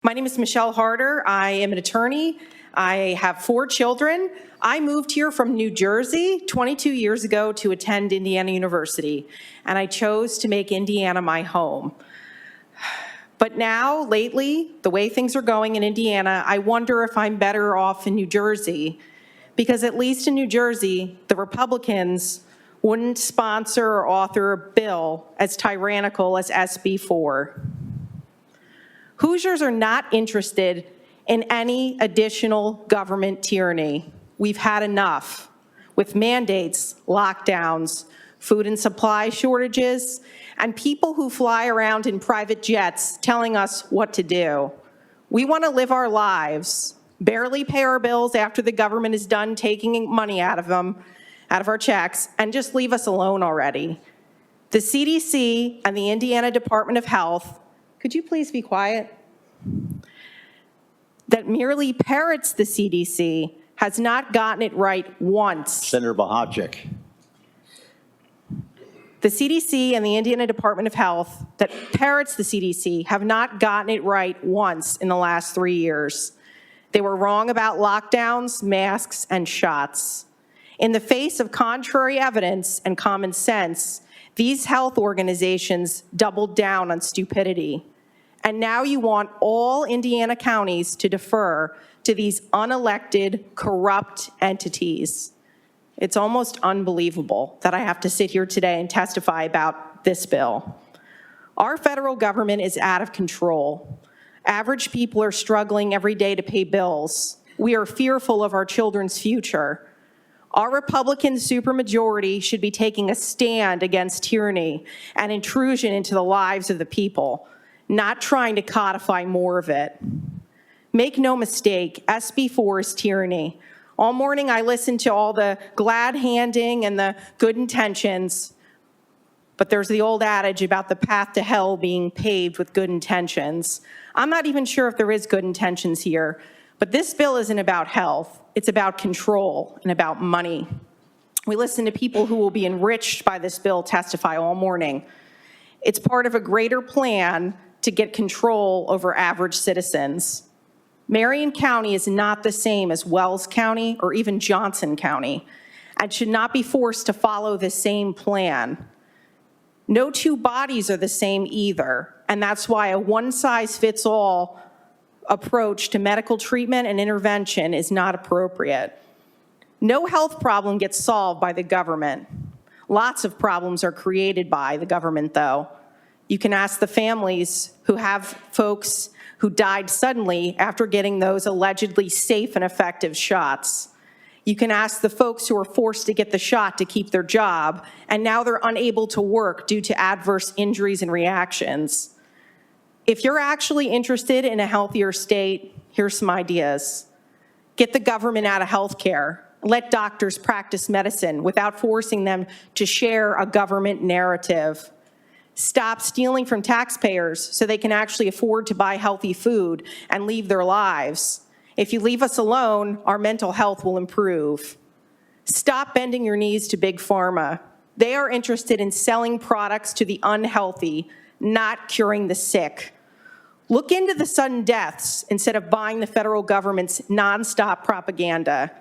My name is Michelle Harder. I am an attorney. I have 4 children. I moved here from New Jersey 22 years ago to attend Indiana University, and I chose to make Indiana my home. But now, lately, the way things are going in Indiana, I wonder if I'm better off in New Jersey, because at least in New Jersey, the Republicans wouldn't sponsor or author a bill as tyrannical as SB 4. Hoosiers are not interested in any additional government tyranny. We've had enough with mandates, lockdowns, food and supply shortages, and people who fly around in private jets telling us what to do. We want to live our lives, barely pay our bills after the government is done taking money out of them, out of our checks, and just leave us alone already. The CDC and the Indiana Department of Health, could you please be quiet? That merely parrots the CDC has not gotten it right once. Senator Bohacek. The CDC and the Indiana Department of Health that parrots the CDC have not gotten it right once in the last 3 years. They were wrong about lockdowns, masks, and shots. In the face of contrary evidence and common sense, these health organizations doubled down on stupidity. And now you want all Indiana counties to defer to these unelected, corrupt entities. It's almost unbelievable that I have to sit here today and testify about this bill. Our federal government is out of control. Average people are struggling every day to pay bills. We are fearful of our children's future. Our Republican supermajority should be taking a stand against tyranny and intrusion into the lives of the people, not trying to codify more of it. Make no mistake, SB 4 is tyranny. All morning I listened to all the glad handing and the good intentions, but there's the old adage about the path to hell being paved with good intentions. I'm not even sure if there is good intentions here, but this bill isn't about health. It's about control and about money. We listen to people who will be enriched by this bill testify all morning. It's part of a greater plan to get control over average citizens. Marion County is not the same as Wells County or even Johnson County and should not be forced to follow the same plan. No two bodies are the same either, and that's why a one-size-fits-all approach to medical treatment and intervention is not appropriate. No health problem gets solved by the government. Lots of problems are created by the government, though. You can ask the families who have folks who died suddenly after getting those allegedly safe and effective shots. You can ask the folks who were forced to get the shot to keep their job, and now they're unable to work due to adverse injuries and reactions. If you're actually interested in a healthier state, here's some ideas. Get the government out of healthcare. Let doctors practice medicine without forcing them to share a government narrative. Stop stealing from taxpayers so they can actually afford to buy healthy food and leave their lives. If you leave us alone, our mental health will improve. Stop bending your knees to Big Pharma. They are interested in selling products to the unhealthy, not curing the sick. Look into the sudden deaths instead of buying the federal government's nonstop propaganda.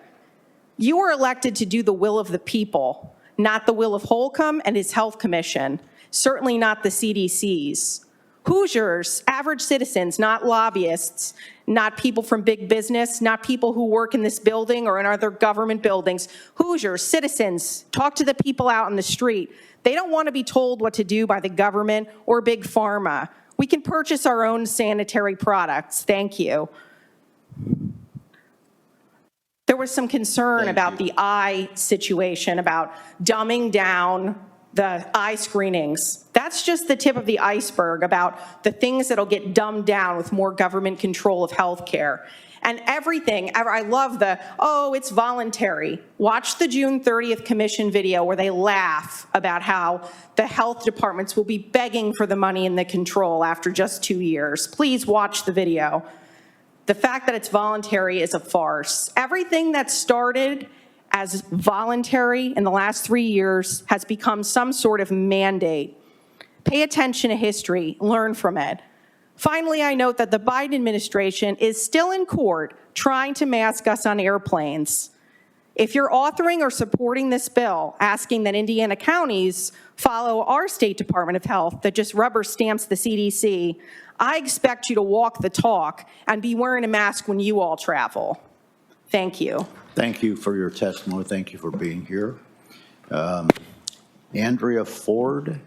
You were elected to do the will of the people, not the will of Holcomb and his health commission. Certainly not the CDC's. Hoosiers, average citizens, not lobbyists, not people from big business, not people who work in this building or in other government buildings. Hoosiers, citizens, talk to the people out in the street. They don't want to be told what to do by the government or Big Pharma. We can purchase our own sanitary products. Thank you. There was some concern about the eye situation, about dumbing down the eye screenings. That's just the tip of the iceberg about the things that'll get dumbed down with more government control of healthcare. And everything, I love the, oh, it's voluntary. Watch the June 30th commission video where they laugh about how the health departments will be begging for the money and the control after just 2 years. Please watch the video. The fact that it's voluntary is a farce. Everything that started as voluntary in the last 3 years has become some sort of mandate. Pay attention to history, learn from it. Finally, I note that the Biden administration is still in court trying to mask us on airplanes. If you're authoring or supporting this bill asking that Indiana counties follow our State Department of Health that just rubber stamps the CDC, I expect you to walk the talk and be wearing a mask when you all travel. Thank you. Thank you for your testimony. Thank you for being here. Andrea Ford.